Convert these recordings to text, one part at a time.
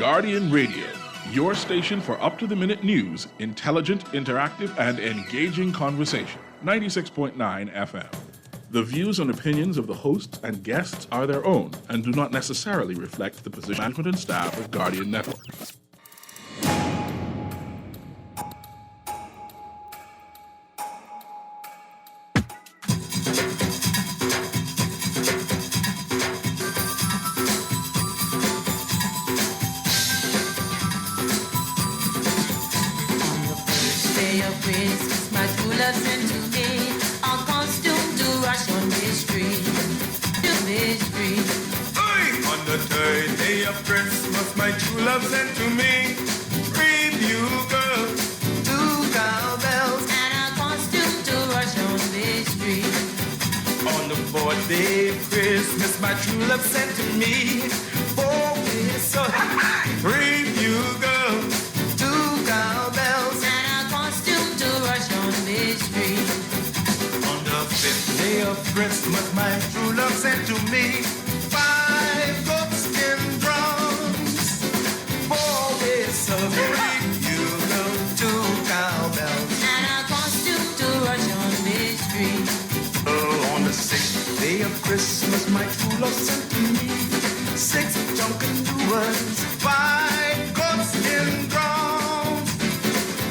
Guardian Radio, your station for up-to-the-minute news, intelligent, interactive, and engaging conversation. 96.9 FM. The views and opinions of the hosts and guests are their own and do not necessarily reflect the position, management, and staff of Guardian Network. Christmas, my true love sent to me 3 bugles, 2 cowbells, and a costume to rush on the street. On the 4th day of Christmas, my true love sent to me 4 whistles, 3 bugles, 2 cowbells, and a costume to rush on the street. On the 5th day of Christmas, my true love sent to me 5 goatskin drums, 4 whistles, 3 bugles, 2 cowbells, and a costume to rush on the street. Oh, on the 6th day of Christmas, my true love sent to me 6 junkin' doers, 5 goatskin drums,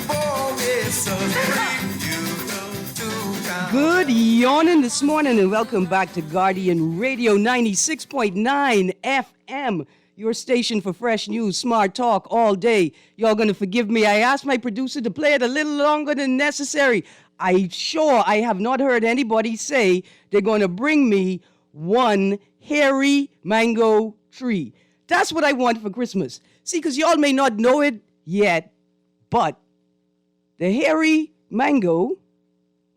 4 whistles, 3 bugles, 2 cowbells. Good yawning this morning and welcome back to Guardian Radio 96.9 FM, your station for fresh news, smart talk all day. Y'all gonna forgive me. I asked my producer to play it a little longer than necessary. I have not heard anybody say they're gonna bring me one hairy mango tree. That's what I want for Christmas. See, because y'all may not know it yet, but the hairy mango,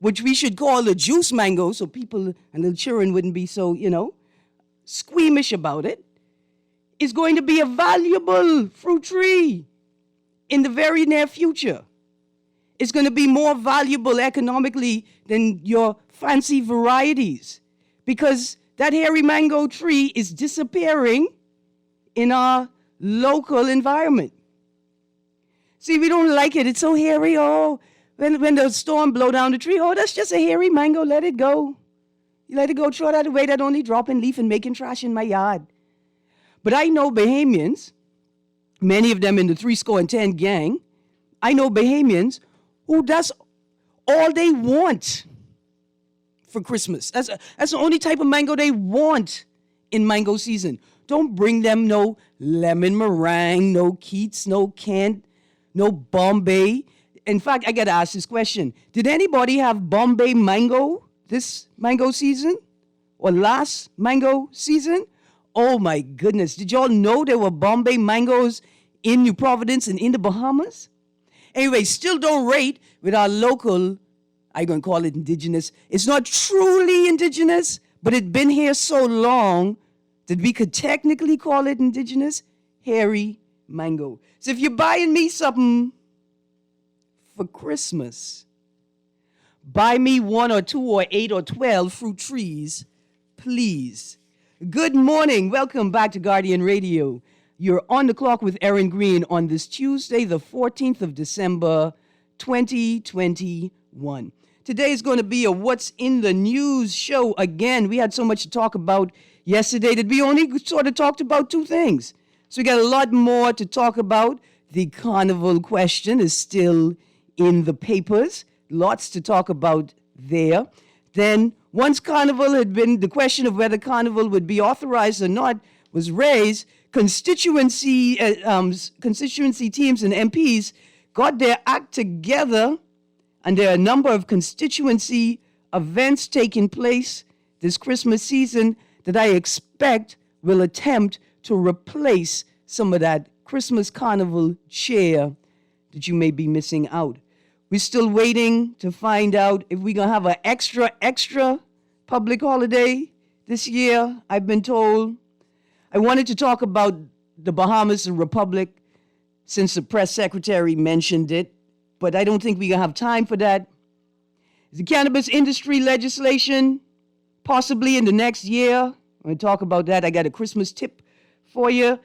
which we should call the juice mango so people and little children wouldn't be so, squeamish about it, is going to be a valuable fruit tree in the very near future. It's going to be more valuable economically than your fancy varieties because that hairy mango tree is disappearing in our local environment. See, we don't like it. It's so hairy. Oh, when the storm blow down the tree, oh, that's just a hairy mango. Let it go. You let it go. Throw that away. That only dropping leaf and making trash in my yard. But I know Bahamians, many of them in the 310 gang, I know Bahamians who that's all they want for Christmas. That's the only type of mango they want in mango season. Don't bring them no lemon meringue, no Keats, no Kent, no Bombay. In fact, I got to ask this question. Did anybody have Bombay mango this mango season or last mango season? Oh, my goodness. Did y'all know there were Bombay mangoes in New Providence and in the Bahamas? Anyway, still don't rate with our local, I'm going to call it indigenous. It's not truly indigenous, but it's been here so long that we could technically call it indigenous, hairy mango. So if you're buying me something for Christmas, buy me 1 or 2 or 8 or 12 fruit trees, please. Good morning. Welcome back to Guardian Radio. You're on the clock with Erin Greene on this Tuesday, the 14th of December, 2021. Today is going to be a What's in the News show again. We had so much to talk about yesterday that we only sort of talked about 2 things. So we got a lot more to talk about. The carnival question is still in the papers. Lots to talk about there. Then, once carnival had been, the question of whether carnival would be authorized or not was raised, constituency teams and MPs got their act together, and there are a number of constituency events taking place this Christmas season that I expect will attempt to replace some of that Christmas carnival cheer that you may be missing out. We're still waiting to find out if we're going to have an extra public holiday this year, I've been told. I wanted to talk about the Bahamas and Republic since the press secretary mentioned it, but I don't think we're going to have time for that. The cannabis industry legislation, possibly in the next year. I'm going to talk about that. I got a Christmas tip for you.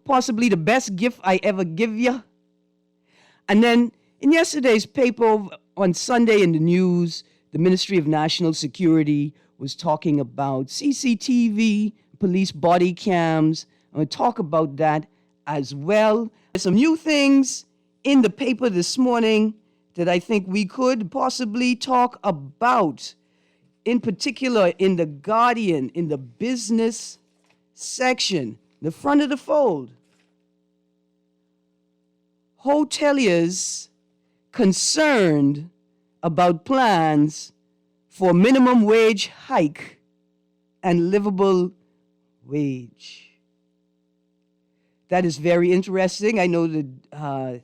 possibly the best gift I ever give you. And then in yesterday's paper on Sunday in the news, the Ministry of National Security was talking about CCTV, police body cams. I'm going to talk about that as well. There's some new things in the paper this morning that I think we could possibly talk about. In particular, in the Guardian, in the business section, the front of the fold. Hoteliers concerned about plans for minimum wage hike and livable wage. That is very interesting. I know that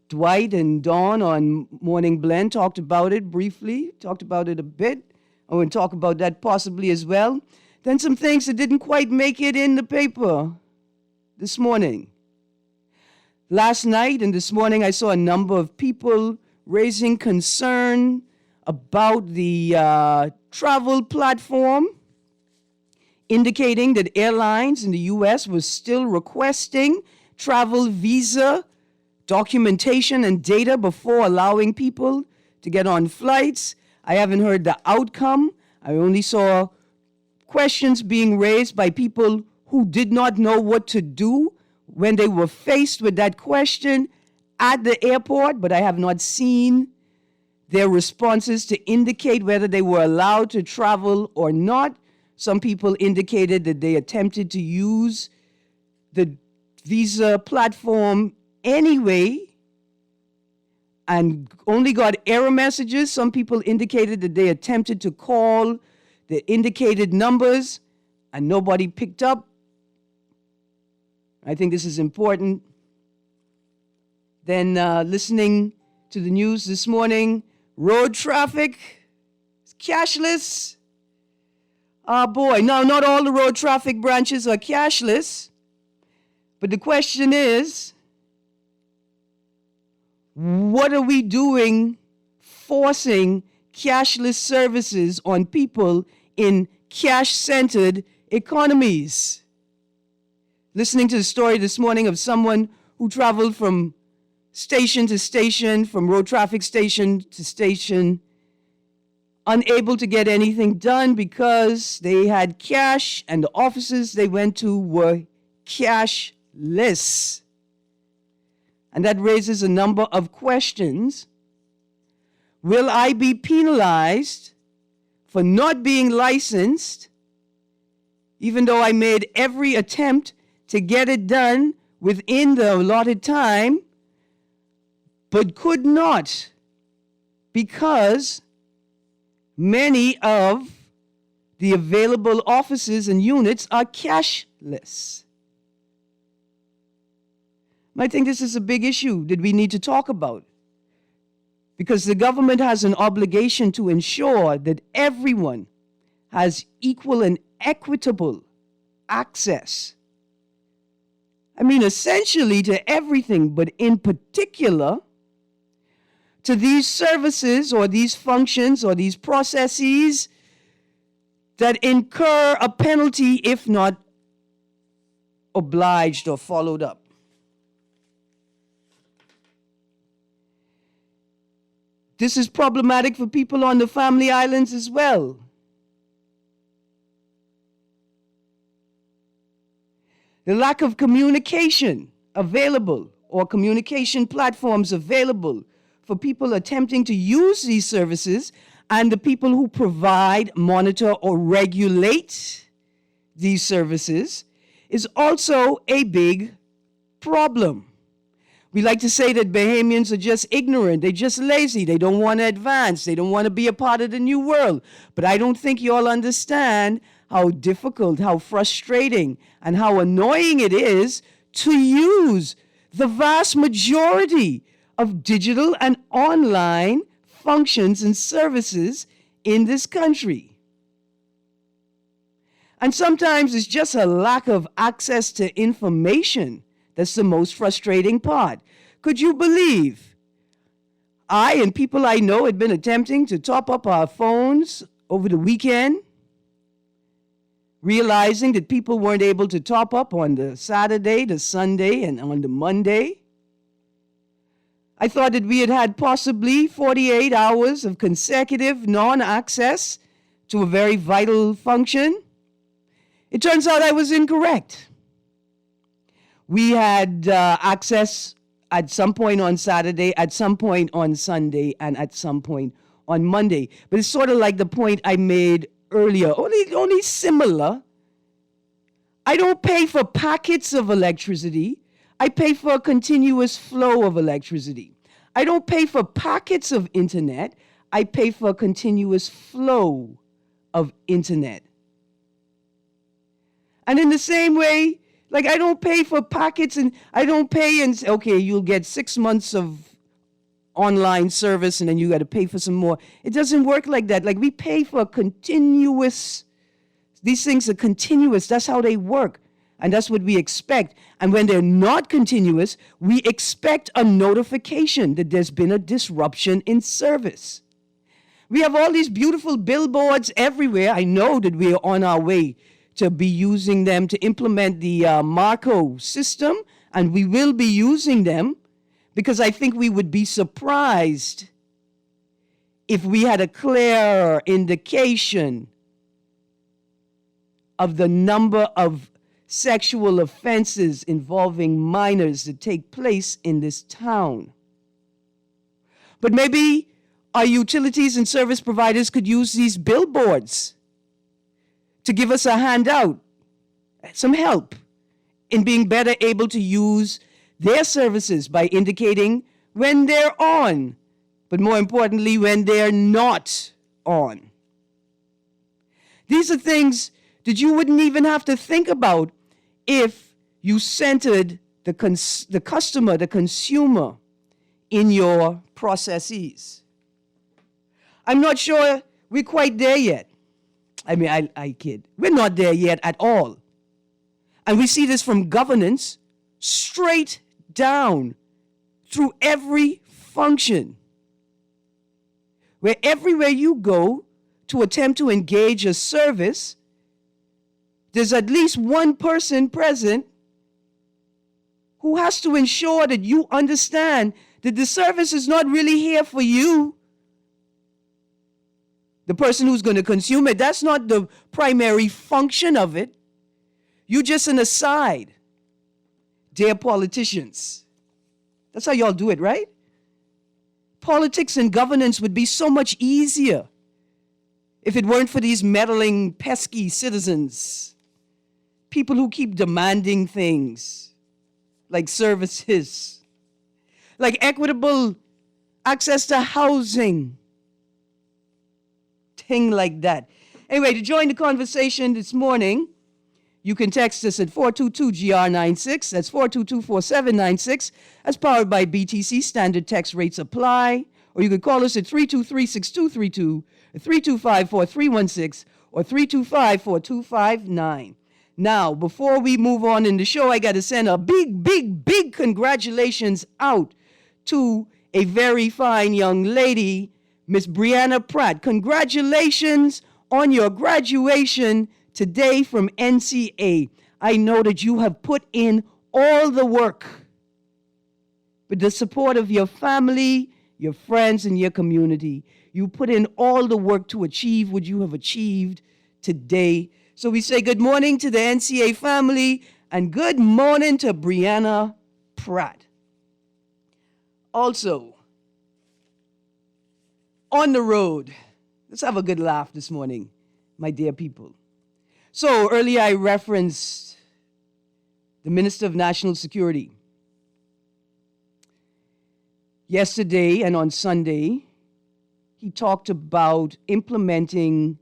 Dwight and Dawn on Morning Blend talked about it briefly, talked about it a bit. I want to talk about that possibly as well. Then some things that didn't quite make it in the paper this morning. Last night and this morning, I saw a number of people raising concern about the travel platform, indicating that airlines in the U.S. were still requesting travel visa documentation and data before allowing people to get on flights. I haven't heard the outcome. I only saw questions being raised by people who did not know what to do when they were faced with that question at the airport, but I have not seen their responses to indicate whether they were allowed to travel or not. Some people indicated that they attempted to use the visa platform anyway and only got error messages. Some people indicated that they attempted to call the indicated numbers and nobody picked up. I think this is important. Then listening to the news this morning, road traffic is cashless. Oh boy, no, not all the road traffic branches are cashless. But the question is, what are we doing forcing cashless services on people in cash-centered economies? Listening to the story this morning of someone who traveled from station to station, from road traffic station to station, unable to get anything done because they had cash and the offices they went to were cashless. And that raises a number of questions. Will I be penalized for not being licensed, even though I made every attempt to get it done within the allotted time, but could not because many of the available offices and units are cashless? I think this is a big issue that we need to talk about, because the government has an obligation to ensure that everyone has equal and equitable access. I mean, essentially to everything, but in particular to these services or these functions or these processes that incur a penalty if not obliged or followed up. This is problematic for people on the Family Islands as well. The lack of communication available or communication platforms available for people attempting to use these services and the people who provide, monitor, or regulate these services is also a big problem. We like to say that Bahamians are just ignorant, they're just lazy, they don't want to advance, they don't want to be a part of the new world. But I don't think you all understand how difficult, how frustrating, and how annoying it is to use the vast majority of digital and online functions and services in this country. And sometimes it's just a lack of access to information that's the most frustrating part. Could you believe I and people I know had been attempting to top up our phones over the weekend? realizing that people weren't able to top up on the Saturday, the Sunday, and on the Monday. I thought that we had had possibly 48 hours of consecutive non-access to a very vital function. It turns out I was incorrect. We had access at some point on Saturday, at some point on Sunday, and at some point on Monday. But it's sort of like the point I made earlier, only similar. I don't pay for packets of electricity. I pay for a continuous flow of electricity. I don't pay for packets of internet. I pay for a continuous flow of internet. And in the same way, like I don't pay for packets and I don't pay and say, okay, you'll get 6 months of online service and then you got to pay for some more. It doesn't work like that. Like we pay for a continuous, these things are continuous. That's how they work. And that's what we expect. And when they're not continuous, we expect a notification that there's been a disruption in service. We have all these beautiful billboards everywhere. I know that we are on our way to be using them to implement the Marco system, and we will be using them because I think we would be surprised if we had a clear indication of the number of sexual offenses involving minors that take place in this town. But maybe our utilities and service providers could use these billboards to give us a handout, some help in being better able to use their services by indicating when they're on, but more importantly, when they're not on. These are things that you wouldn't even have to think about if you centered the customer, the consumer, in your processes. I'm not sure we're quite there yet. I mean, I kid. We're not there yet at all. And we see this from governance straight down through every function. Where everywhere you go to attempt to engage a service, there's at least one person present who has to ensure that you understand that the service is not really here for you. The person who's going to consume it, that's not the primary function of it. You're just an aside. Dear politicians. That's how y'all do it, right? Politics and governance would be so much easier if it weren't for these meddling, pesky citizens. People who keep demanding things like services, like equitable access to housing, thing like that. Anyway, to join the conversation this morning, you can text us at 422-GR96. That's 422-4796. That's powered by BTC. Standard text rates apply. Or you can call us at 323-6232, 325-4316, or 325-4259. Now, before we move on in the show, I got to send a big congratulations out to a very fine young lady, Miss Brianna Pratt. Congratulations on your graduation today from NCA. I know that you have put in all the work with the support of your family, your friends, and your community. You put in all the work to achieve what you have achieved today. So we say good morning to the NCA family and good morning to Brianna Pratt. Also, on the road, let's have a good laugh this morning, my dear people. So earlier I referenced the Minister of National Security. Yesterday and on Sunday, he talked about implementing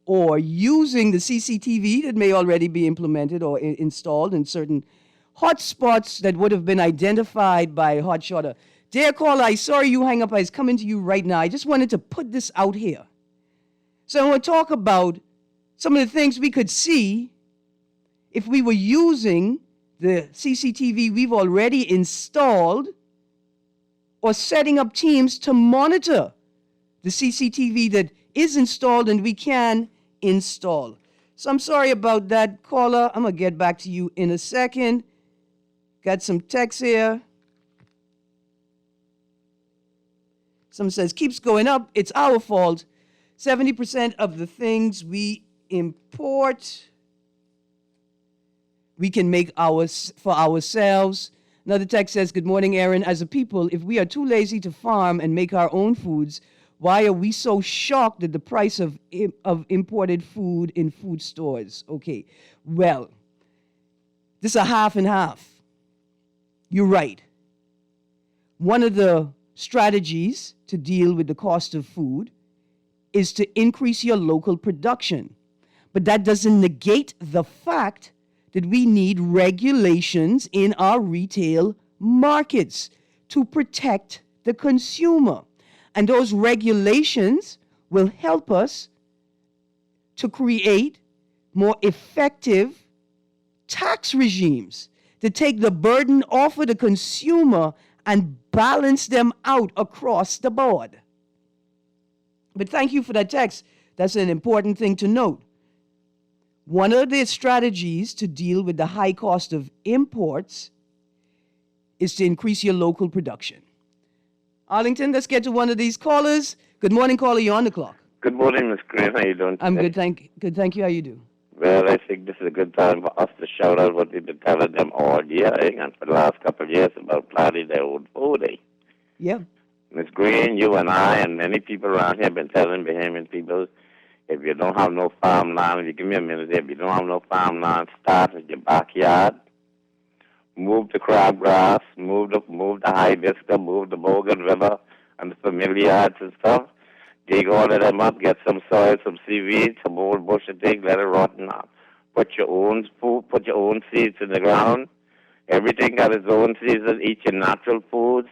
or using the CCTV that may already be implemented or installed in certain hotspots that would have been identified by Hotshotter. Dear caller, I saw you hang up. I was coming to you right now. I just wanted to put this out here. So I want to talk about some of the things we could see if we were using the CCTV we've already installed or setting up teams to monitor the CCTV that is installed and we can install. So I'm sorry about that, caller. I'm going to get back to you in a second. Got some text here. Some says, keeps going up. It's our fault. 70% of the things we import, we can make for ourselves. Another text says, good morning, Erin. As a people, if we are too lazy to farm and make our own foods, why are we so shocked at the price of imported food in food stores? Okay, well, this is a half and half. You're right. One of the strategies to deal with the cost of food is to increase your local production. But that doesn't negate the fact that we need regulations in our retail markets to protect the consumer. And those regulations will help us to create more effective tax regimes to take the burden off of the consumer and balance them out across the board. But thank you for that text. That's an important thing to note. One of the strategies to deal with the high cost of imports is to increase your local production. Arlington, let's get to one of these callers. Good morning, caller. You're on the clock. Good morning, Miss Greene. How you doing today? I'm good, thank you. How you do? Well, I think this is a good time for us to shout out what we've been telling them all year and for the last couple of years about planting their own food. Yeah. Miss Greene, you and I and many people around here have been telling Bahamian people, if you don't have no farmland, if you give me a minute here, if you don't have no farmland, start with your backyard. Move the crabgrass, move the hibiscus, move the Bogan River and the familiars and stuff. Dig all of them up, get some soil, some seaweed, some old bush and things, let it rotten up. Put your own food, put your own seeds in the ground. Everything got its own season. Eat your natural foods.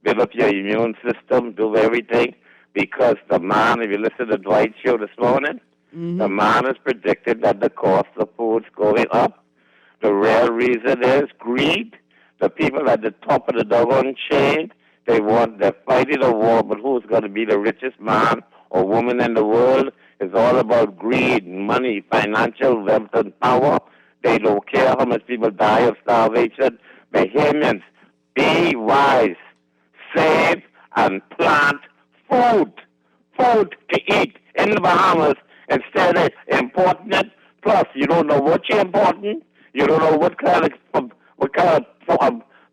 Build up your immune system. Do everything. Because the man, if you listen to Dwight's show this morning, the man has predicted that the cost of food's going up. The real reason is greed. The people at the top of the doggone chain, they're fighting a war, but who's going to be the richest man or woman in the world? It's all about greed, money, financial wealth, and power. They don't care how much people die of starvation. Bahamians, be wise, save, and plant food to eat in the Bahamas instead of importing it. Plus, you don't know what you're importing. You don't know what kind of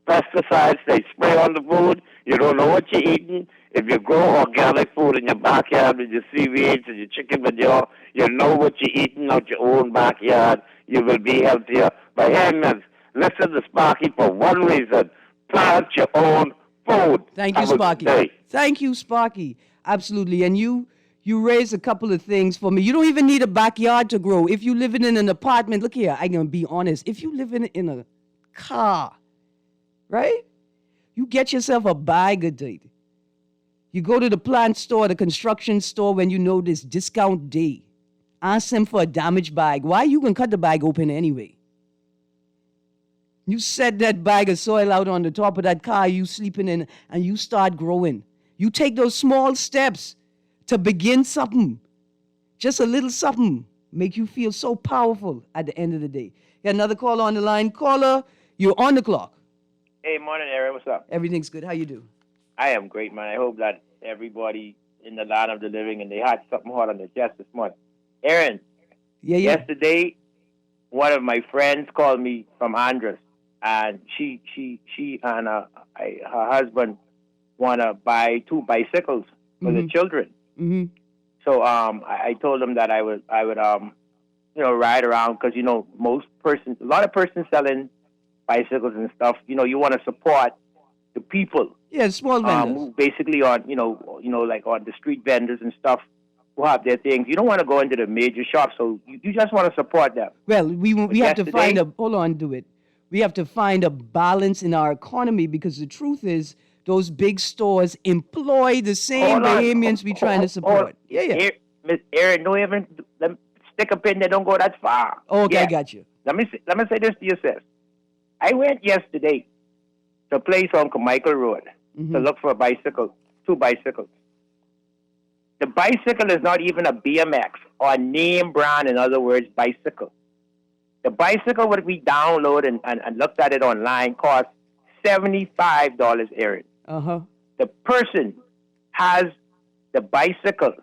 pesticides they spray on the food. You don't know what you're eating. If you grow organic food in your backyard with your seaweeds and your chicken manure, you know what you're eating out your own backyard. You will be healthier. Bahamians, listen to Sparky for one reason. Plant your own food. Thank you, Sparky. Thank you, Sparky. Absolutely. And you raised a couple of things for me. You don't even need a backyard to grow. If you living in an apartment, look here, I'm going to be honest. If you living in a car, right? You get yourself a bag of date. You go to the plant store, the construction store when you know this discount day. Ask them for a damaged bag. Why? You can cut the bag open anyway. You set that bag of soil out on the top of that car you sleeping in and you start growing. You take those small steps to begin something. Just a little something make you feel so powerful at the end of the day. Got another caller on the line. Caller, you're on the clock. Hey, morning, Erin. What's up? Everything's good. How you do? I am great, man. I hope that everybody in the land of the living and they had something hard on their chest this morning. Erin, yesterday, one of my friends called me from Andros, and she and her husband want to buy 2 bicycles for the children. Mm-hmm. So I told them that I would ride around because a lot of persons selling bicycles and stuff. You want to support the people. Yeah, small vendors. Basically on like on the street vendors and stuff who have their things. You don't want to go into the major shops, so you just want to support them. Well, we have to find we have to find a balance in our economy because the truth is those big stores employ the same Bahamians we trying to support. Yeah. Miss Erin, don't even stick a pin there. Don't go that far. Okay, I got you. Let me say this to you, sis. I went yesterday to a place on Carmichael Road to look for a bicycle, 2 bicycles. The bicycle is not even a BMX or name brand, in other words, bicycle. The bicycle, what we download and looked at it online, costs $75, Erin. Uh-huh. The person has the bicycle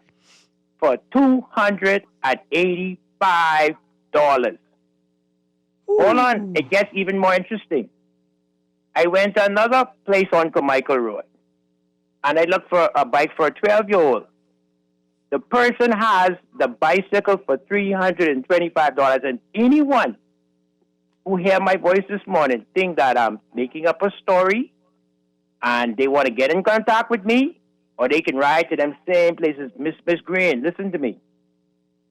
for $285. Hold on, it gets even more interesting. I went to another place on Carmichael Road, and I looked for a bike for a 12-year-old. The person has the bicycle for $325, and anyone who hear my voice this morning think that I'm making up a story, and they want to get in contact with me, or they can ride to them same places. Miss Greene, listen to me.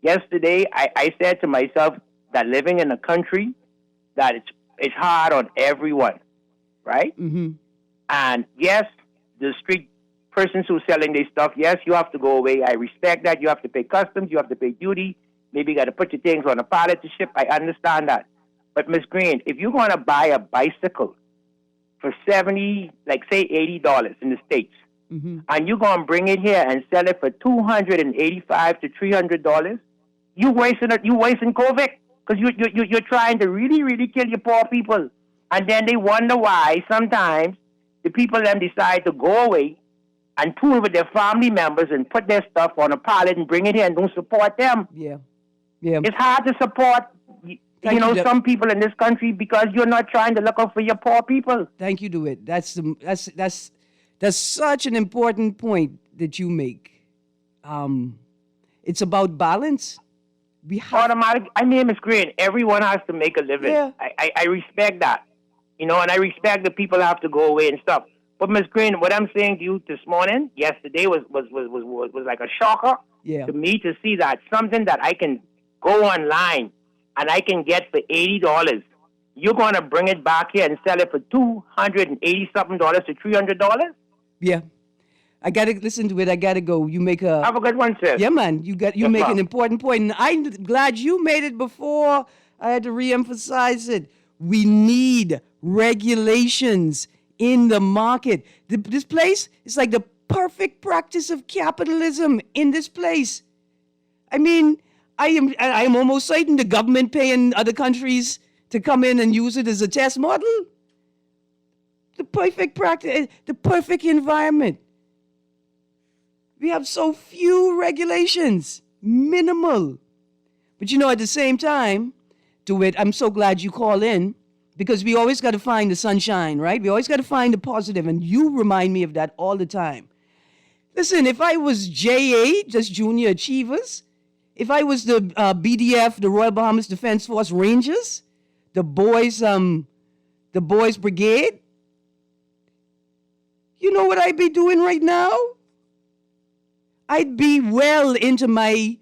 Yesterday, I said to myself that living in a country that it's hard on everyone, right? Mm-hmm. And yes, the street persons who selling their stuff, yes, you have to go away. I respect that. You have to pay customs. You have to pay duty. Maybe you got to put your things on a pallet to ship. I understand that. But Miss Greene, if you're going to buy a bicycle for $70, like say $80 in the States, mm-hmm. and you're going to bring it here and sell it for $285 to $300, you wasting COVID, because you're trying to really, really kill your poor people. And then they wonder why sometimes the people then decide to go away and pool with their family members and put their stuff on a pallet and bring it here and don't support them. Yeah. Yeah. It's hard to support some people in this country because you're not trying to look out for your poor people. Thank you, DeWitt. That's such an important point that you make. It's about balance. Automatic. I mean, Ms. Greene, everyone has to make a living. Yeah. I respect that. And I respect that people have to go away and stuff. But Ms. Greene, what I'm saying to you this morning, yesterday was like a shocker to me to see that something that I can go online and I can get for $80, you're going to bring it back here and sell it for $280-something to $300? Yeah. I got to listen to it. I got to go. You make a... Have a good one, sis. Yeah, man. You make an important point. And I'm glad you made it before I had to reemphasize it. We need regulations in the market. This place is like the perfect practice of capitalism in this place. I mean, I am almost certain the government paying other countries to come in and use it as a test model. The perfect practice, the perfect environment. We have so few regulations, minimal. But at the same time, DeWitt, I'm so glad you call in because we always got to find the sunshine, right? We always got to find the positive, and you remind me of that all the time. Listen, if I was JA, just Junior Achievers, if I was the BDF, the Royal Bahamas Defense Force Rangers, the boys Brigade, you know what I'd be doing right now? I'd be well into my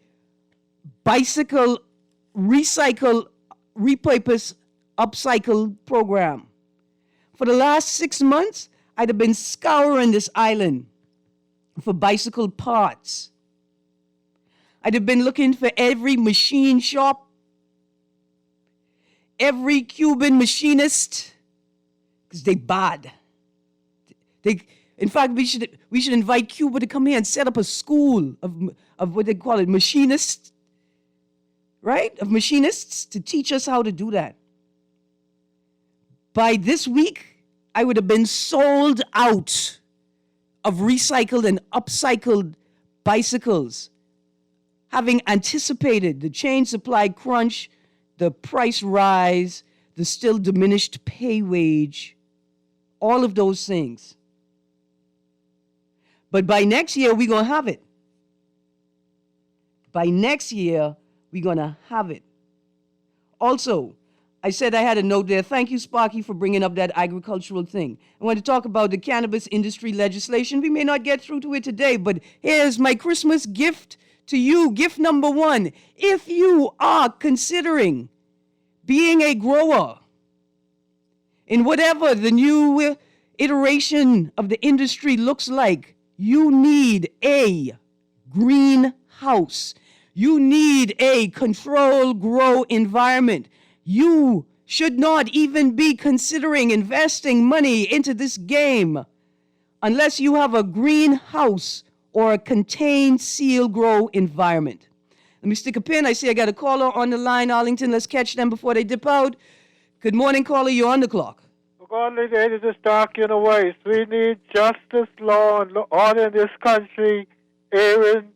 bicycle recycle, repurpose, upcycle program. For the last 6 months, I'd have been scouring this island for bicycle parts. I'd have been looking for every machine shop, every Cuban machinist, because they bad. In fact, we should invite Cuba to come here and set up a school of what they call it, machinists, right? Of machinists to teach us how to do that. By this week, I would have been sold out of recycled and upcycled bicycles, having anticipated the change supply crunch, the price rise, the still diminished pay wage, all of those things. But by next year, we're going to have it. By next year, we're going to have it. Also, I said I had a note there. Thank you, Sparky, for bringing up that agricultural thing. I want to talk about the cannabis industry legislation. We may not get through to it today, but here's my Christmas gift to you. Gift number 1. If you are considering being a grower in whatever the new iteration of the industry looks like, you need a greenhouse. You need a controlled grow environment. You should not even be considering investing money into this game unless you have a greenhouse or a contained, sealed grow environment. Let me stick a pin. I see I got a caller on the line, Arlington. Let's catch them before they dip out. Good morning, caller. You're on the clock. Godly days is dark in a ways. We need justice, law, and order in this country. Erin,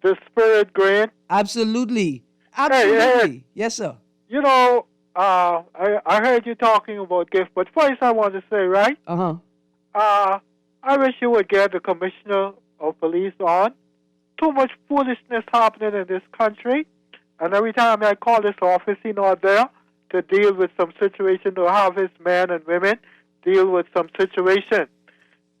the spirit, Greene. Absolutely. Hey, yes, sir. You know, I heard you talking about gifts, but first I want to say, right? I wish you would get the commissioner of police on. Too much foolishness happening in this country, and every time I call this office, he's not there to deal with some situation, to have his men and women deal with some situation.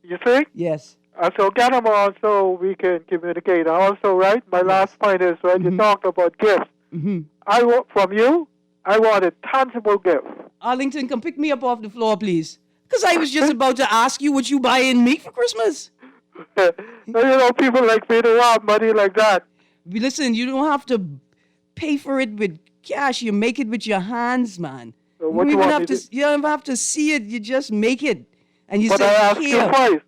You see? Yes. So get him on so we can communicate. Also, right, my last point is, right, you talked about gifts. From you, I want a tangible gift. Arlington, come pick me up off the floor, please. Because I was just about to ask you what you buying me for Christmas. People like me don't have money like that. Listen, you don't have to pay for it with cash. You make it with your hands, man. So you don't have to see it. You just make it. And you but say, I asked here. you twice.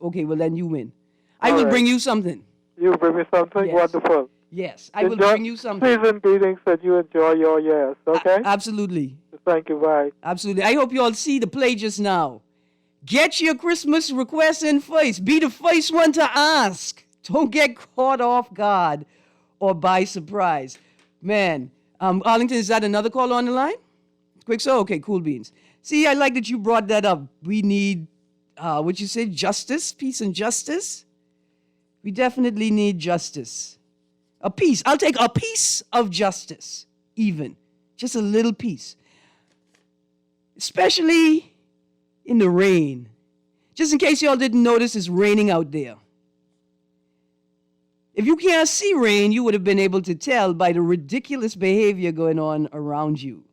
Okay, well, then you win. I will bring you something. You bring me something? Yes. Wonderful. Yes, I will bring you something. Season greetings that you enjoy your years, okay? Absolutely. Thank you, bye. Absolutely. I hope you all see the play just now. Get your Christmas requests in first. Be the first one to ask. Don't get caught off guard or by surprise. Man, Arlington, is that another call on the line? Quick, so? Okay, cool beans. See, I like that you brought that up. We need, what you say, justice, peace and justice? We definitely need justice. A piece. I'll take a piece of justice, even. Just a little piece. Especially in the rain. Just in case y'all didn't notice, it's raining out there. If you can't see rain, you would have been able to tell by the ridiculous behavior going on around you.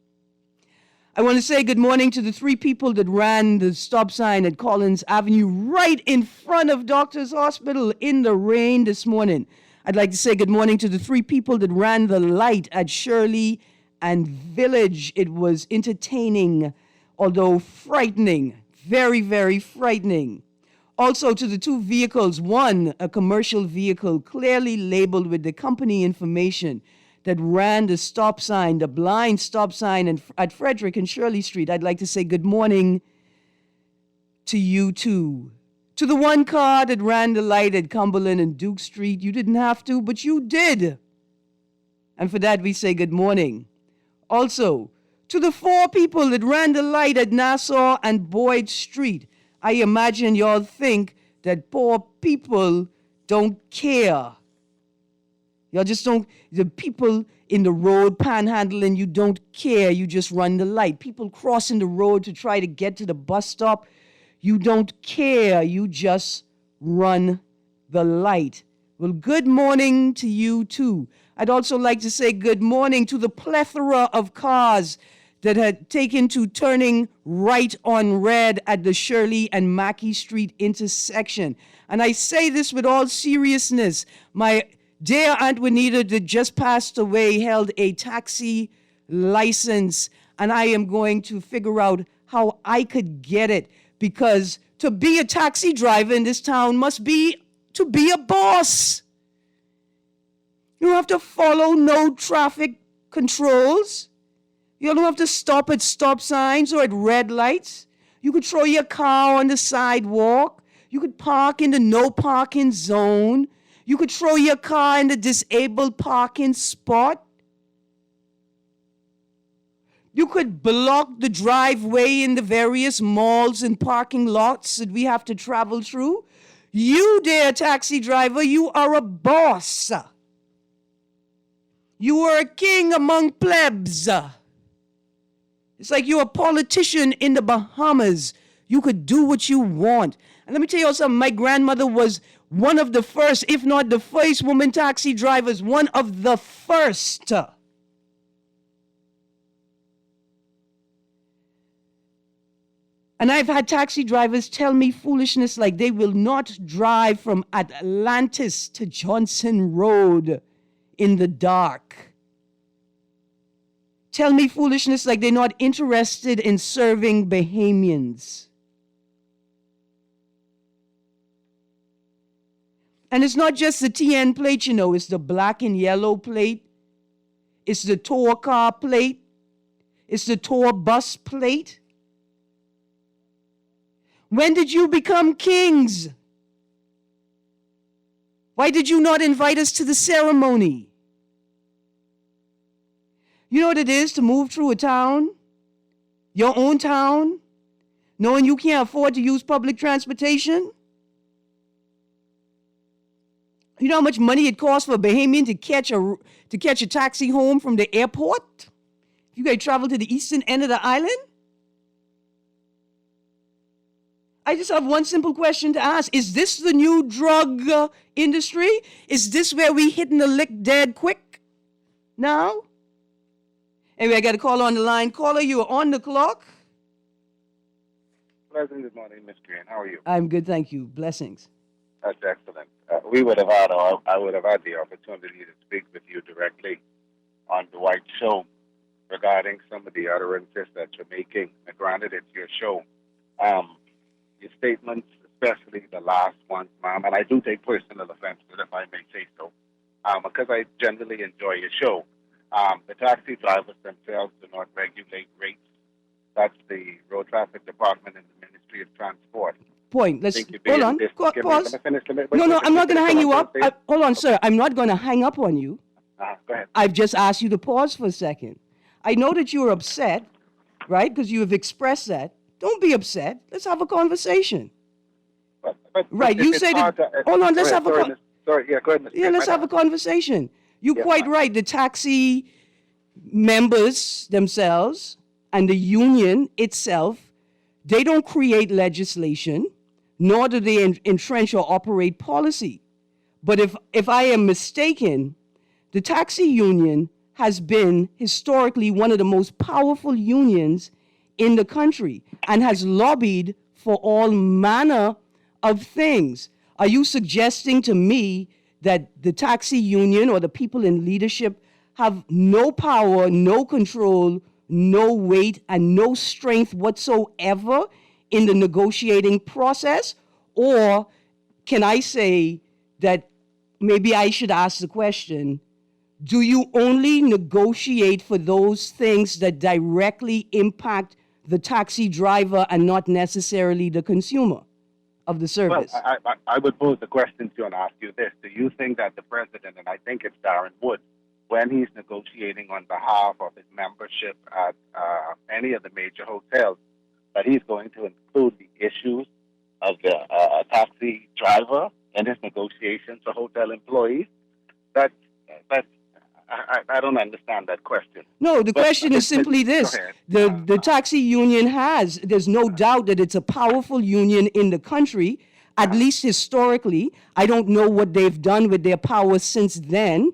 I want to say good morning to the 3 people that ran the stop sign at Collins Avenue right in front of Doctor's Hospital in the rain this morning. I'd like to say good morning to the 3 people that ran the light at Shirley and Village. It was entertaining, although frightening. Very, very frightening. Also to the 2 vehicles, one, a commercial vehicle clearly labeled with the company information that ran the stop sign, the blind stop sign at Frederick and Shirley Street. I'd like to say good morning to you too. To the 1 car that ran the light at Cumberland and Duke Street, you didn't have to, but you did. And for that, we say good morning. Also, to the 4 people that ran the light at Nassau and Boyd Street, I imagine y'all think that poor people don't care. Y'all just don't, the people in the road panhandling, you don't care, you just run the light. People crossing the road to try to get to the bus stop, you don't care, you just run the light. Well, good morning to you too. I'd also like to say good morning to the plethora of cars that had taken to turning right on red at the Shirley and Mackey Street intersection. And I say this with all seriousness. My dear Aunt Juanita that just passed away held a taxi license, and I am going to figure out how I could get it, because to be a taxi driver in this town must be to be a boss. You don't have to follow no traffic controls. You don't have to stop at stop signs or at red lights. You could throw your car on the sidewalk. You could park in the no parking zone. You could throw your car in the disabled parking spot. You could block the driveway in the various malls and parking lots that we have to travel through. You, dear taxi driver, you are a boss. You are a king among plebs. It's like you're a politician in the Bahamas. You could do what you want. And let me tell you something. My grandmother was one of the first, if not the first woman taxi drivers, one of the first. And I've had taxi drivers tell me foolishness like they will not drive from Atlantis to Johnson Road in the dark. Tell me foolishness like they're not interested in serving Bahamians. And it's not just the TN plate, you know, it's the black and yellow plate. It's the tour car plate. It's the tour bus plate. When did you become kings? Why did you not invite us to the ceremony? You know what it is to move through a town, your own town, knowing you can't afford to use public transportation? You know how much money it costs for a Bahamian to catch a taxi home from the airport? If you guys travel to the eastern end of the island? I just have one simple question to ask. Is this the new drug industry? Is this where we hitting the lick dead quick now? Anyway, I got a call on the line. Caller, you are on the clock. Pleasant good morning, Miss Greene. How are you? I'm good, thank you. Blessings. That's excellent. I would have had the opportunity to speak with you directly on the White Show regarding some of the utterances that you're making. Granted, it's your show. Your statements, especially the last one, ma'am, and I do take personal offense to it, if I may say so, because I generally enjoy your show. The taxi drivers themselves do not regulate rates. That's the Road Traffic Department and the Ministry of Transport. Point. Let's hold on. Pause. No, I'm not going to hang you up. Hold on, sir. I'm not going to hang up on you. Go ahead. I've just asked you to pause for a second. I know that you were upset, right? Because you have expressed that. Don't be upset. Let's have a conversation. Right. You say that. Hold on. Let's have a conversation. Sorry. Yeah. Go ahead. Yeah. Let's have a conversation. You're quite right. The taxi members themselves and the union itself, they don't create legislation, nor do they entrench or operate policy. But if I am mistaken, the taxi union has been historically one of the most powerful unions in the country and has lobbied for all manner of things. Are you suggesting to me that the taxi union or the people in leadership have no power, no control, no weight, and no strength whatsoever in the negotiating process? Or can I say that maybe I should ask the question, do you only negotiate for those things that directly impact the taxi driver and not necessarily the consumer of the service? Well, I would pose the question to you and ask you this. Do you think that the president, and I think it's Darren Wood, when he's negotiating on behalf of his membership at any of the major hotels, that he's going to include the issues of the taxi driver in his negotiations for hotel employees? I don't understand that question. No, the question is simply this. The taxi union there's no doubt that it's a powerful union in the country, at least historically. I don't know what they've done with their power since then,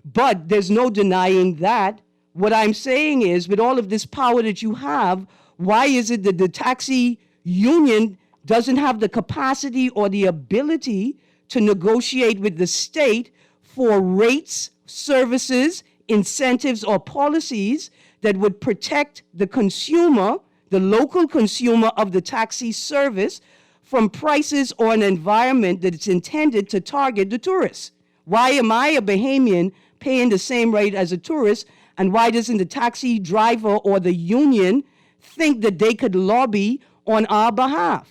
but there's no denying that. What I'm saying is, with all of this power that you have, why is it that the taxi union doesn't have the capacity or the ability to negotiate with the state for rates, services, incentives, or policies that would protect the consumer, the local consumer of the taxi service, from prices or an environment that it's intended to target the tourists? Why am I, a Bahamian, paying the same rate as a tourist, and why doesn't the taxi driver or the union think that they could lobby on our behalf?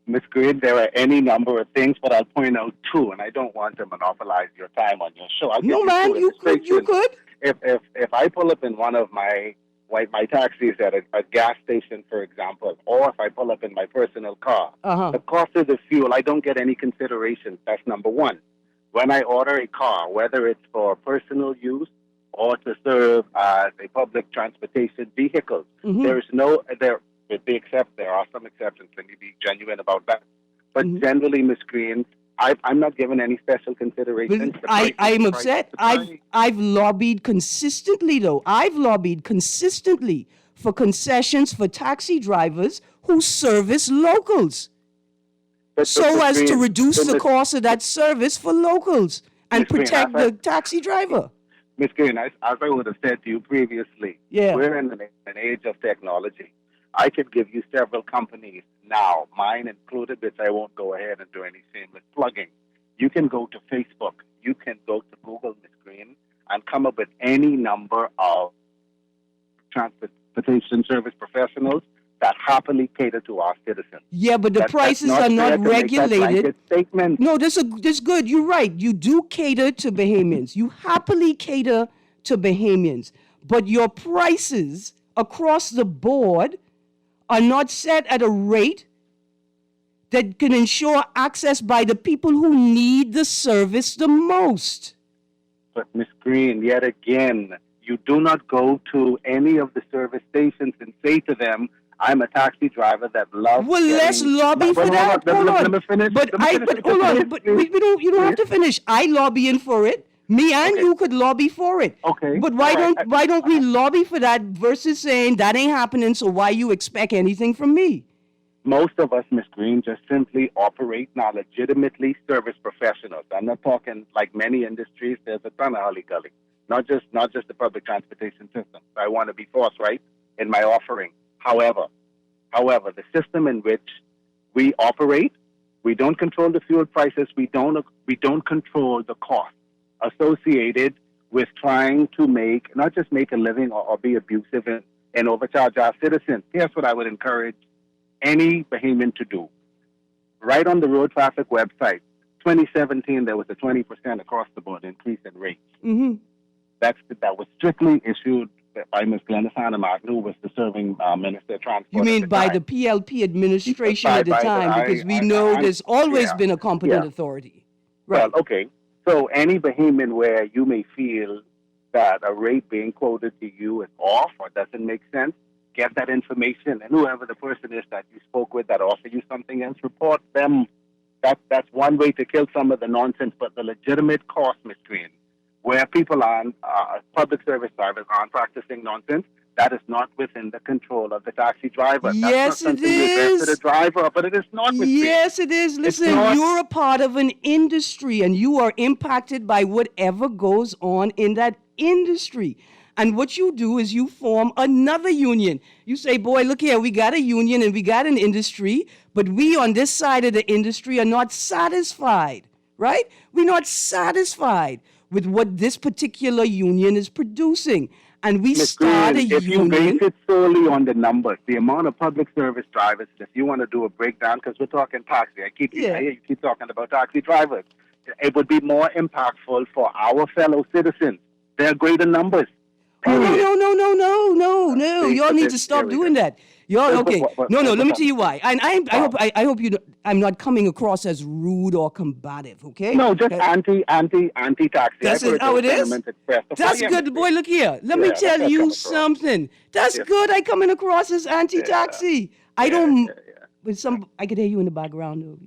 Ms. Greene, there are any number of things, but I'll point out two, and I don't want to monopolize your time on your show. No, man, you could. If I pull up in one of my taxis at a gas station, for example, or if I pull up in my personal car, the cost of the fuel, I don't get any consideration. That's number one. When I order a car, whether it's for personal use or to serve as a public transportation vehicle, there are some exceptions. Let me be genuine about that. But generally, Ms. Greene, I'm not given any special consideration. I'm upset. I've lobbied consistently, though. I've lobbied consistently for concessions for taxi drivers who service locals, so as to reduce the cost of that service for locals and protect the taxi driver. Ms. Greene, as I would have said to you previously, we're in an age of technology. I could give you several companies now, mine included, which I won't go ahead and do any shameless plugging. You can go to Facebook. You can go to Google, Ms. Greene, and come up with any number of transportation service professionals that happily cater to our citizens. Yeah, but the prices are not regulated. No, this is good. You're right. You do cater to Bahamians. You happily cater to Bahamians. But your prices across the board are not set at a rate that can ensure access by the people who need the service the most. But Ms. Greene, yet again, you do not go to any of the service stations and say to them, I'm a taxi driver that loves. Well, let's lobby for that. Hold on. Let me finish. But hold on. But you don't have to finish. I lobbying for it. Me and you could lobby for it. Okay. But why don't we lobby for that versus saying that ain't happening, so why you expect anything from me? Most of us, Ms. Greene, just simply operate now legitimately service professionals. I'm not talking like many industries. There's a ton of hully-gully. Not just the public transportation system. I want to be forthright in my offering. However, the system in which we operate, we don't control the fuel prices. We don't control the cost associated with trying to not just make a living or be abusive and overcharge our citizens. Here's what I would encourage any Bahamian to do. Right on the road traffic website, 2017, there was a 20% across the board increase in rates. Mm-hmm. That was strictly issued by Ms. Glennis Martin, who was the serving Minister of Transport. You mean by the PLP administration at the time? Because we know there's always been a competent authority. Right. Well, okay. So any Bahamian where you may feel that a rate being quoted to you is off or doesn't make sense, get that information. And whoever the person is that you spoke with that offered you something else, report them. That's one way to kill some of the nonsense. But the legitimate cost, Ms. Greene, where people aren't, public service drivers aren't practicing nonsense, that is not within the control of the taxi driver. Yes, it is. To the driver, but it is not. Yes, it is. Listen, you're a part of an industry, and you are impacted by whatever goes on in that industry. And what you do is you form another union. You say, boy, look here, we got a union and we got an industry, but we on this side of the industry are not satisfied, right? We're not satisfied with what this particular union is producing. And we start a union. If you base it solely on the numbers, the amount of public service drivers, if you want to do a breakdown, because we're talking taxi, I hear you keep talking about taxi drivers. It would be more impactful for our fellow citizens. There are greater numbers. Period. Oh, no. Y'all need to stop doing that. Y'all, okay. No, let me tell you why. And I hope you. I'm not coming across as rude or combative. Okay. No, just anti-taxi. That's how it is. That's good, boy. Look here. Let me tell you something. That's good. I coming across as anti-taxi. I don't. With I could hear you in the background. Though.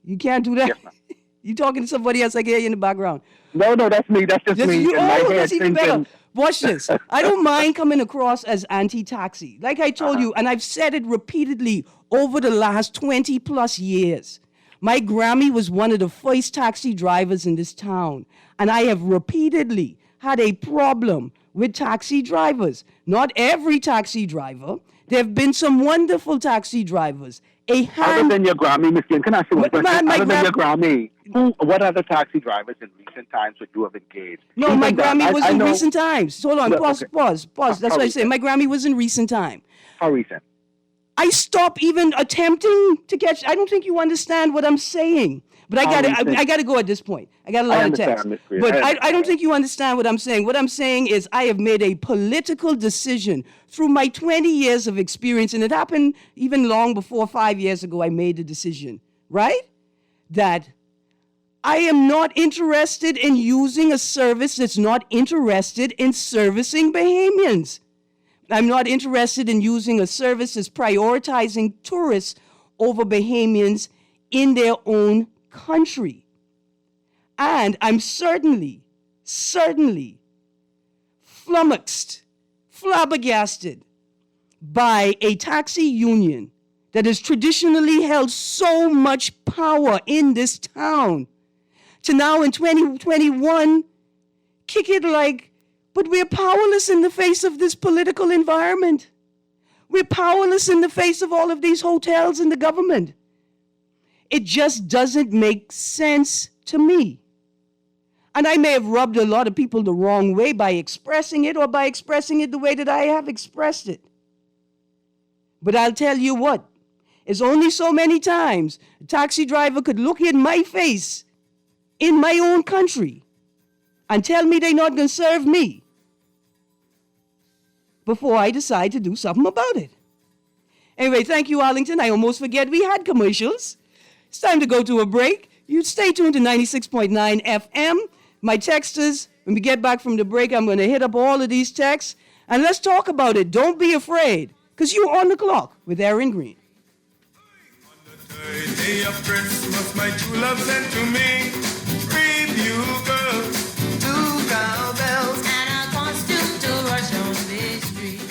You can't do that. Yes, you talking to somebody else. I can hear you in the background. No, that's me. That's just me. That's even better. Watch this. I don't mind coming across as anti-taxi. Like I told you, and I've said it repeatedly over the last 20 plus years. My Grammy was one of the first taxi drivers in this town. And I have repeatedly had a problem with taxi drivers. Not every taxi driver. There have been some wonderful taxi drivers. Other than your Grammy, Ms. Greene, can I ask you one question? Other than your Grammy, what other taxi drivers in recent times would you have engaged? No, my Grammy was in recent times. Hold on, pause. That's what I say. My Grammy was in recent time. How recent? I stopped even attempting to catch. I don't think you understand what I'm saying. But I got to go at this point. I got a lot of text. But I don't think you understand what I'm saying. What I'm saying is I have made a political decision through my 20 years of experience, and it happened even long before 5 years ago I made the decision, right? That I am not interested in using a service that's not interested in servicing Bahamians. I'm not interested in using a service that's prioritizing tourists over Bahamians in their own country. And I'm certainly flabbergasted by a taxi union that has traditionally held so much power in this town to now in 2021 kick it like, but we're powerless in the face of this political environment. We're powerless in the face of all of these hotels and the government. It just doesn't make sense to me. And I may have rubbed a lot of people the wrong way by expressing it or by expressing it the way that I have expressed it. But I'll tell you what, it's only so many times a taxi driver could look in my face in my own country and tell me they're not going to serve me before I decide to do something about it. Anyway, thank you, Arlington. I almost forget we had commercials. It's time to go to a break. You stay tuned to 96.9 FM. My texters, when we get back from the break, I'm going to hit up all of these texts, and let's talk about it. Don't be afraid, because you're on the clock with Erin Greene. On the third day of Christmas, my true love sent to me 3 bugles, 2 cowbells, and a costume to rush on the street.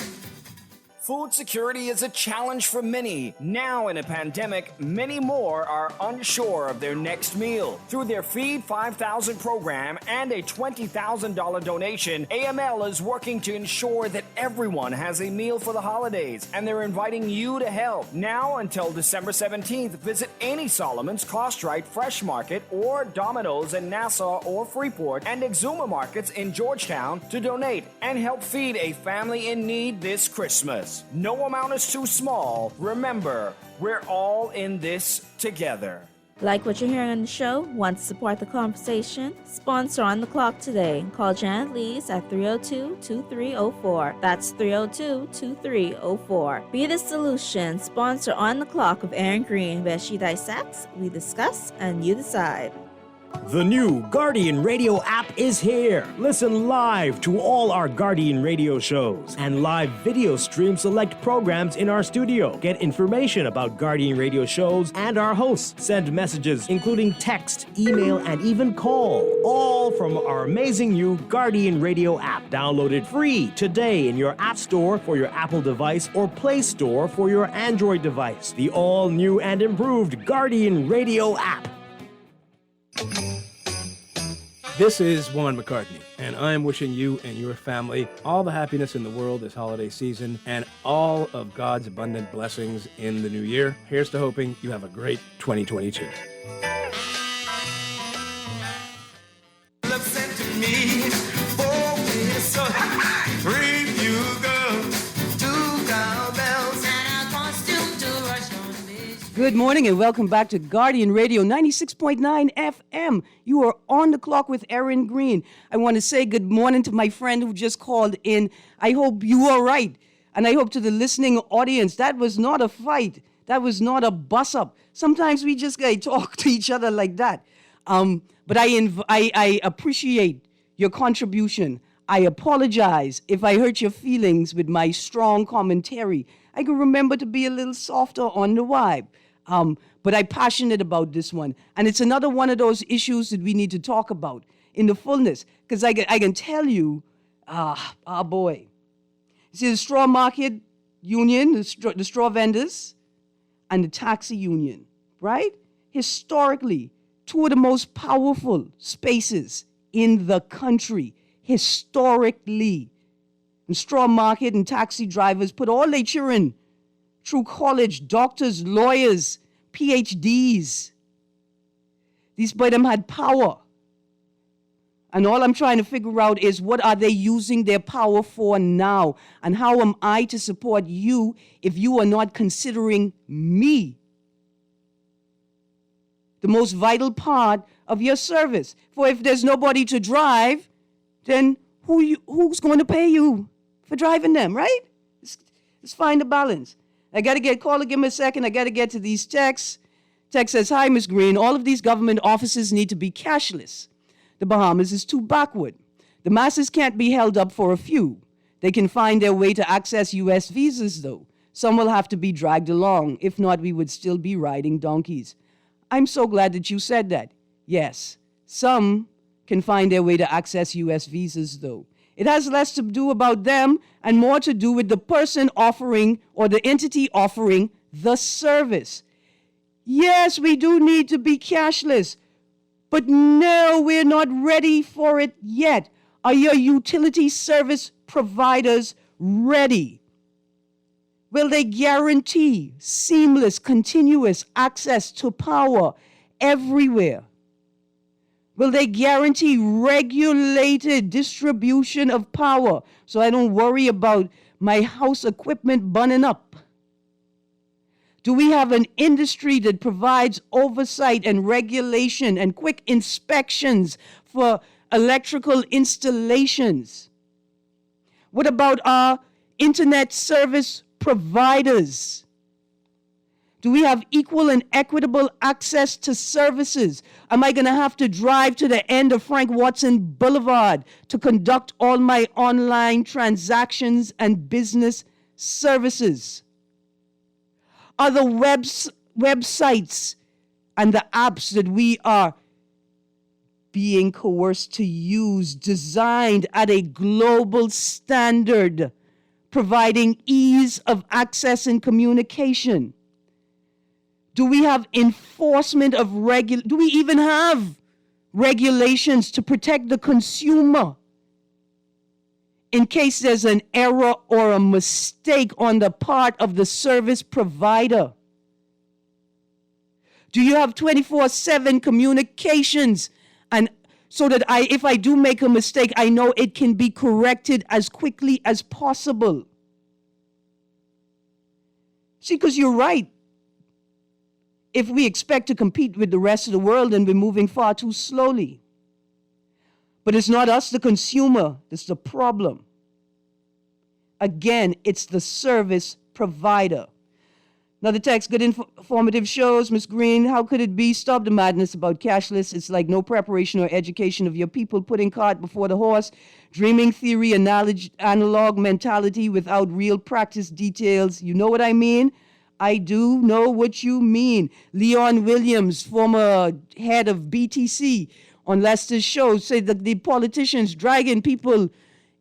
Food security is a challenge for many. Now in a pandemic, many more are unsure of their next meal. Through their Feed 5,000 program and a $20,000 donation, AML is working to ensure that everyone has a meal for the holidays, and they're inviting you to help. Now until December 17th, visit any Solomon's, Costrite, Fresh Market, or Domino's in Nassau or Freeport, and Exuma Markets in Georgetown to donate and help feed a family in need this Christmas. No amount is too small. Remember, we're all in this together. Like what you're hearing on the show? Want to support the conversation? Sponsor On the Clock today. Call Janet Lees at 302-2304. That's 302-2304. Be the solution. Sponsor On the Clock with Erin Greene, where she dissects, we discuss, and you decide. The new Guardian Radio app is here. Listen live to all our Guardian Radio shows and live video stream select programs in our studio. Get information about Guardian Radio shows and our hosts. Send messages, including text, email, and even call. All from our amazing new Guardian Radio app. Download it free today in your App Store for your Apple device or Play Store for your Android device. The all-new and improved Guardian Radio app. This is Juan McCartney, and I'm wishing you and your family all the happiness in the world this holiday season and all of God's abundant blessings in the new year. Here's to hoping you have a great 2022. Love sent to me, oh, it's so review girls, 2 cowbells, and a costume to rush on this. Good morning and welcome back to Guardian Radio 96.9 FM. You are on the clock with Erin Greene. I want to say good morning to my friend who just called in. I hope you are right. And I hope to the listening audience, that was not a fight. That was not a bus-up. Sometimes we just gotta talk to each other like that. But I appreciate your contribution. I apologize if I hurt your feelings with my strong commentary. I can remember to be a little softer on the vibe. But I'm passionate about this one. And it's another one of those issues that we need to talk about in the fullness. Because I can tell you, boy. You see, the straw market union, the straw vendors, and the taxi union, right? Historically, 2 of the most powerful spaces in the country, historically. And straw market and taxi drivers put all their children through college, doctors, lawyers, PhDs. These boy them had power. And all I'm trying to figure out is what are they using their power for now? And how am I to support you if you are not considering me the most vital part of your service? For if there's nobody to drive, then who's going to pay you for driving them, right? Let's find a balance. I got to give me a second. I got to get to these texts. Text says, hi, Ms. Greene. All of these government offices need to be cashless. The Bahamas is too backward. The masses can't be held up for a few. They can find their way to access U.S. visas, though. Some will have to be dragged along. If not, we would still be riding donkeys. I'm so glad that you said that. Yes, some can find their way to access U.S. visas, though. It has less to do about them and more to do with the person offering or the entity offering the service. Yes, we do need to be cashless, but no, we're not ready for it yet. Are your utility service providers ready? Will they guarantee seamless, continuous access to power everywhere? Will they guarantee regulated distribution of power so I don't worry about my house equipment burning up? Do we have an industry that provides oversight and regulation and quick inspections for electrical installations? What about our internet service providers? Do we have equal and equitable access to services? Am I going to have to drive to the end of Frank Watson Boulevard to conduct all my online transactions and business services? Are the websites and the apps that we are being coerced to use designed at a global standard, providing ease of access and communication? Do we have enforcement of do we even have regulations to protect the consumer in case there's an error or a mistake on the part of the service provider? Do you have 24/7 communications, and so that if I do make a mistake, I know it can be corrected as quickly as possible? See, because you're right. If we expect to compete with the rest of the world, then we're moving far too slowly. But it's not us, the consumer, that's the problem. Again, it's the service provider. Another text, good informative shows. Miss Greene, how could it be? Stop the madness about cashless. It's like no preparation or education of your people, putting cart before the horse, dreaming theory, analog mentality without real practice details. You know what I mean? I do know what you mean. Leon Williams, former head of BTC, on Lester's show, said that the politicians dragging people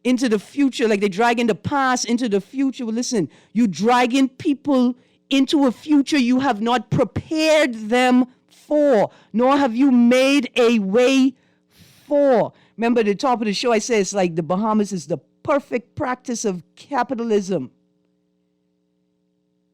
into the future, like they're dragging the past into the future. Well, listen, you dragging people into a future you have not prepared them for, nor have you made a way for. Remember at the top of the show, I said it's like the Bahamas is the perfect practice of capitalism.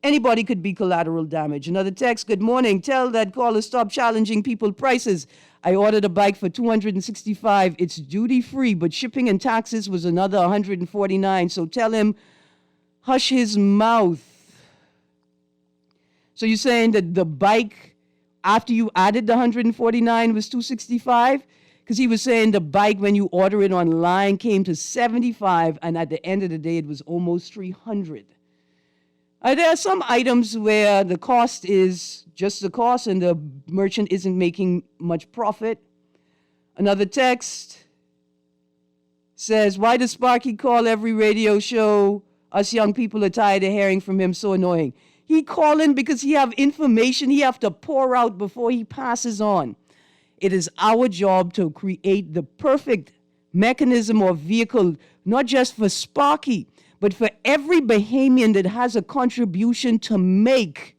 Anybody could be collateral damage. Another text, good morning. Tell that caller stop challenging people prices. I ordered a bike for $265. It's duty free, but shipping and taxes was another $149. So tell him, hush his mouth. So you're saying that the bike, after you added the $149, was $265? Because he was saying the bike, when you order it online, came to $75, and at the end of the day, it was almost $300. There are some items where the cost is just the cost and the merchant isn't making much profit. Another text says, why does Sparky call every radio show? Us young people are tired of hearing from him, so annoying. He calling because he have information he have to pour out before he passes on. It is our job to create the perfect mechanism or vehicle, not just for Sparky, but for every Bahamian that has a contribution to make.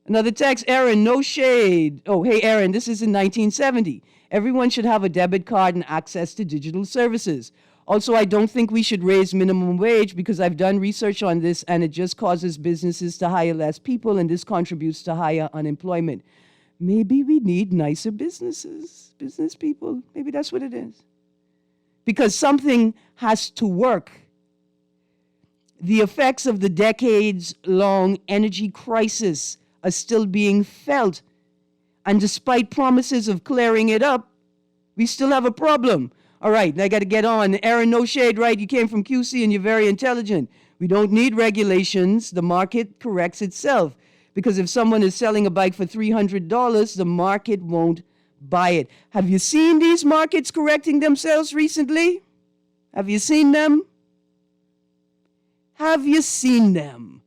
Another text, Erin, no shade. Oh, hey, Erin, this is in 1970. Everyone should have a debit card and access to digital services. Also, I don't think we should raise minimum wage because I've done research on this and it just causes businesses to hire less people and this contributes to higher unemployment. Maybe we need nicer businesses, business people. Maybe that's what it is. Because something has to work. The effects of the decades-long energy crisis are still being felt. And despite promises of clearing it up, we still have a problem. All right, I got to get on. Erin, no shade, right? You came from QC and you're very intelligent. We don't need regulations. The market corrects itself. Because if someone is selling a bike for $300, the market won't buy it. Have you seen these markets correcting themselves recently? Have you seen them? Have you seen them?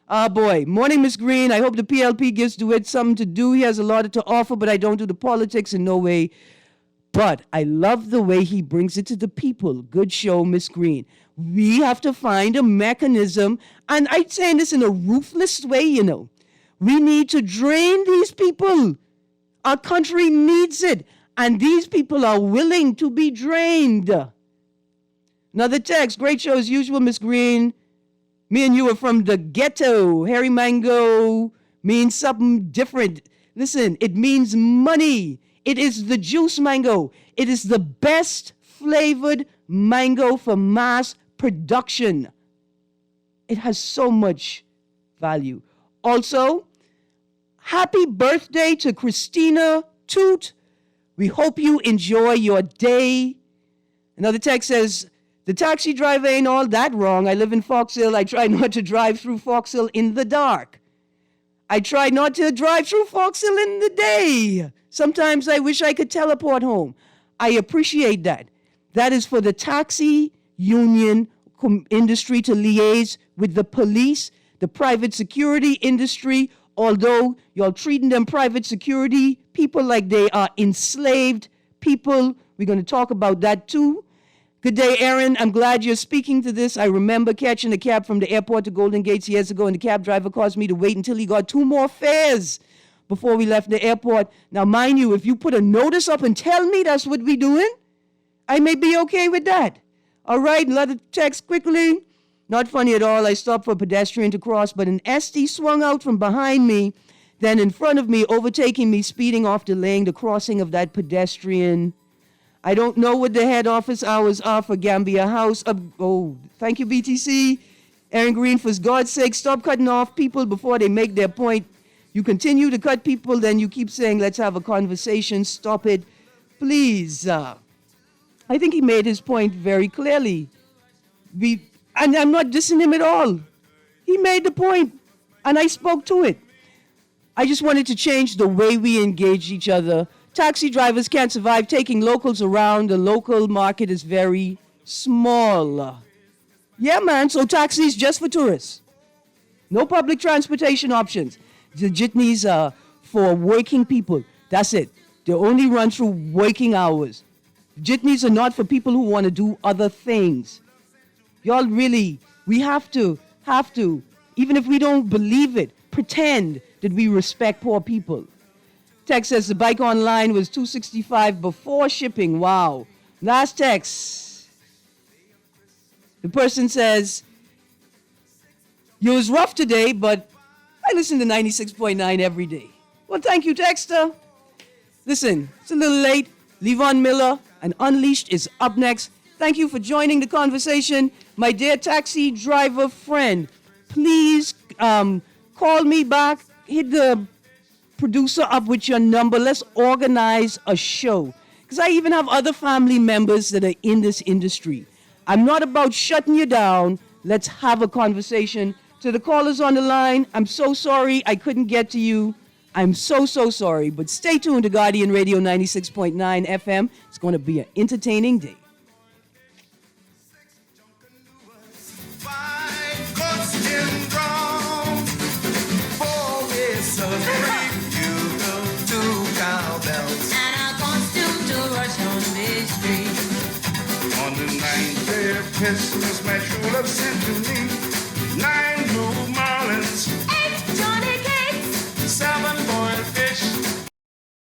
Ah, boy. Morning, Miss Greene. I hope the PLP gives DeWitt something to do. He has a lot to offer, but I don't do the politics in no way. But I love the way he brings it to the people. Good show, Miss Greene. We have to find a mechanism, and I'm saying this in a ruthless way, you know. We need to drain these people. Our country needs it, and these people are willing to be drained. Another text. Great show as usual, Miss Greene. Me and you are from the ghetto. Harry Mango means something different. Listen, it means money. It is the juice mango. It is the best flavored mango for mass production. It has so much value. Also, happy birthday to Christina Toot. We hope you enjoy your day. Another text says, the taxi driver ain't all that wrong. I live in Fox Hill. I try not to drive through Fox Hill in the dark. I try not to drive through Fox Hill in the day. Sometimes I wish I could teleport home. I appreciate that. That is for the taxi union industry to liaise with the police, the private security industry, although y'all treating them private security people like they are enslaved people. We're going to talk about that too. Good day, Erin. I'm glad you're speaking to this. I remember catching a cab from the airport to Golden Gates years ago, and the cab driver caused me to wait until he got 2 more fares before we left the airport. Now, mind you, if you put a notice up and tell me that's what we're doing, I may be okay with that. All right, another text quickly. Not funny at all. I stopped for a pedestrian to cross, but an SD swung out from behind me, then in front of me, overtaking me, speeding off, delaying the crossing of that pedestrian. I don't know what the head office hours are for Gambia House. Thank you, BTC. Erin Greene, for God's sake, stop cutting off people before they make their point. You continue to cut people, then you keep saying, let's have a conversation. Stop it, please. I think he made his point very clearly. And I'm not dissing him at all. He made the point, and I spoke to it. I just wanted to change the way we engage each other. Taxi drivers can't survive taking locals around. The local market is very small. Yeah, man, so taxis just for tourists. No public transportation options. The jitneys are for working people. That's it. They only run through working hours. Jitneys are not for people who want to do other things. Y'all really, we have to, even if we don't believe it, pretend that we respect poor people. Text says the bike online was $265 before shipping. Wow. Last text. The person says, it was rough today, but I listen to 96.9 every day. Well, thank you, Texter. Listen, it's a little late. Levon Miller and Unleashed is up next. Thank you for joining the conversation. My dear taxi driver friend, please call me back. Hit the producer up with your number. Let's organize a show. Because I even have other family members that are in this industry. I'm not about shutting you down. Let's have a conversation. To the callers on the line, I'm so sorry I couldn't get to you. I'm so sorry. But stay tuned to Guardian Radio 96.9 FM. It's going to be an entertaining day. On the ninth day of Christmas, my true love sent to me 9 blue